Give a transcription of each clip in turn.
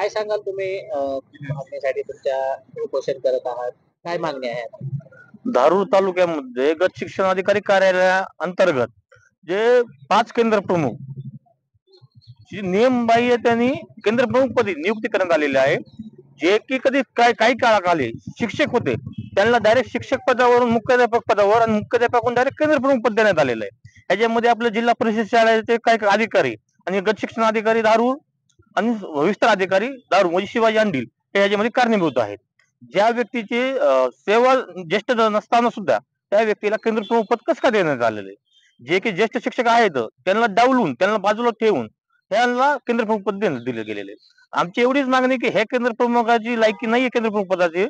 काय सांगाल तुम्ही मागणीसाठी तुमच्या उपोषण करत आहात? काय मागणी आहे आता? धारूर तालुक्यामध्ये गट शिक्षण अधिकारी कार्यालयाअंतर्गत जे 5 केंद्र प्रमुख जी नियमबाह्य त्यांनी केंद्र प्रमुख पदी नियुक्ती करण्यात आलेली आहे. जे की कधी काही काळाखाली शिक्षक होते त्यांना डायरेक्ट शिक्षक पदावरून मुख्याध्यापक पदावर आणि मुख्याध्यापकाकडून डायरेक्ट केंद्र प्रमुख पद देण्यात आलेलं आहे. ह्याच्यामध्ये आपलं जिल्हा परिषद शाळेचे काही अधिकारी आणि गट शिक्षण अधिकारी धारूर आणि विस्तार अधिकारी दारू म्हणजे शिवाजी अंडील हे ह्याच्यामध्ये कारणीभूत आहेत. ज्या व्यक्तीची सेवा ज्येष्ठ नसताना सुद्धा त्या व्यक्तीला केंद्र प्रमुख पद कसं का देण्यात आलेलं आहे? जे की ज्येष्ठ शिक्षक आहेत त्यांना डावलून त्यांना बाजूला ठेवून त्यांना केंद्र प्रमुख पद दिले गेलेले आहे. आमची एवढीच मागणी की हे केंद्र प्रमुखाची लायकी नाहीये केंद्र प्रमुख पदाची,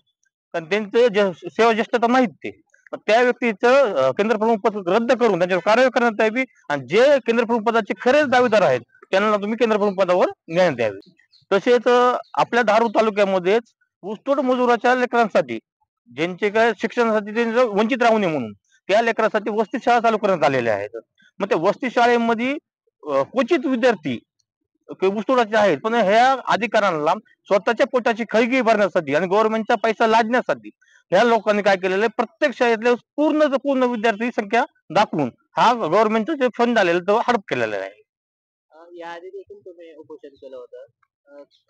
कारण त्यांचे सेवा ज्येष्ठता नाहीत ते. त्या व्यक्तीचं केंद्र प्रमुख पद रद्द करून त्यांच्यावर कारवाई करण्यात यावी आणि जे केंद्र प्रमुख पदाचे खरेच दावेदार आहेत त्यांना तुम्ही केंद्र प्रमुख पदावर नेण्यात यावे. तसेच आपल्या धारूर तालुक्यामध्येच ऊसतोड मजुराच्या लेकरांसाठी ज्यांचे काय शिक्षणासाठी त्यांचं वंचित राहू नये म्हणून त्या लेकरांसाठी वसती शाळा चालू करण्यात आलेल्या आहेत. मग त्या वसती शाळेमध्ये क्वचित विद्यार्थी ऊसतोडाचे आहेत, पण ह्या अधिकाऱ्यांना स्वतःच्या पोटाची खळगी भरण्यासाठी आणि गव्हर्नमेंटचा पैसा लादण्यासाठी ह्या लोकांनी काय केलेलं आहे, प्रत्येक शाळेतले पूर्ण विद्यार्थी संख्या दाखवून हा गव्हर्नमेंटचा जे फंड आलेला तो हडप केलेला आहे. याआधी देखील तुम्ही उपोषण केलं होतं.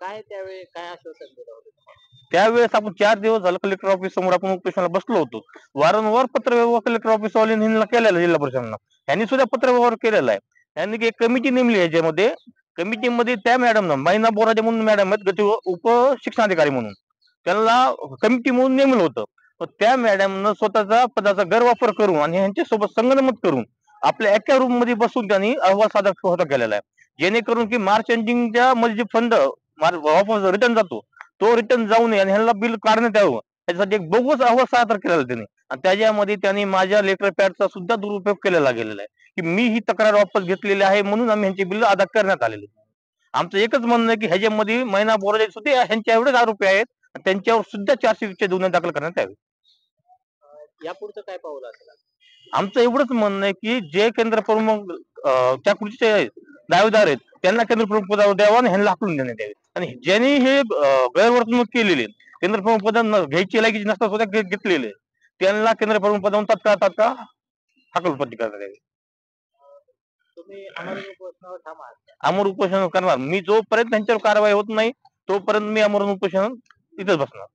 काय त्यावेळी काय आश्वासन दिलं होतं तुम्हाला? त्यावेळेस आपण 4 दिवस झालं कलेक्टर ऑफिस समोर आपण उपोषणाला बसलो होतो. वारंवार पत्रव्यवहार कलेक्टर ऑफिस वाल्यांनी केलेला जिल्हा परिषदांना. यांनी सुद्धा पत्रव्यवहार केलेला आहे. त्यांनी एक कमिटी नेमली याच्यामध्ये. कमिटीमध्ये त्या मॅडमनं मैना बोराजे म्हणून मॅडम आहेत गती उप शिक्षणाधिकारी म्हणून. त्यांना कमिटी म्हणून नेमलं होतं. पण त्या मॅडमनं स्वतःचा पदाचा गैरवापर करून आणि यांच्यासोबत संगनमत करून आपल्या एका रूम मध्ये बसून त्यांनी अहवाल सादर केलेला आहे. जेणेकरून की मार्च एंडिंगच्या मध्ये जे फंड वापस रिटर्न जातो तो रिटर्न जाऊ नये आणि ह्यांना बिल काढण्यात यावं त्याच्यासाठी एक बोगस अहवाल सादर केलेला त्यांनी. आणि त्याच्यामध्ये त्यांनी माझ्या लेटर पॅडचा सुद्धा दुरुपयोग केलेला गेलेला आहे की मी ही तक्रार वापस घेतलेली आहे म्हणून आम्ही ह्यांचे बिल अदा करण्यात आलेले. आमचं एकच म्हणणं आहे की ह्याच्यामध्ये मैना बोराजे सुद्धा ह्यांच्या एवढेच आरोपी आहेत त्यांच्यावर सुद्धा 400 गुन्हे दाखल करण्यात यावे. यापुढचं काय पाऊल असेल? आमचं एवढंच म्हणणं आहे की जे केंद्र प्रमुख त्या खुर्चीचे दावेदार आहेत त्यांना केंद्र प्रमुख पदावर द्यावं आणि ह्यांना हाकलून देण्यात यावे. आणि ज्यांनी हे गैरवर्तणूक केलेली केंद्र प्रमुख पद घ्यायची लायकीची नसता सुद्धा घेतलेले त्यांना केंद्र प्रमुख पदावरून तात्काळ हकालपट्टी करण्यात यावी. तुम्ही आमरण उपोषणावर ठाम आहात? आमरण उपोषण करणार मी जोपर्यंत त्यांच्यावर कारवाई होत नाही तोपर्यंत मी आमरण उपोषण तिथेच बसणार.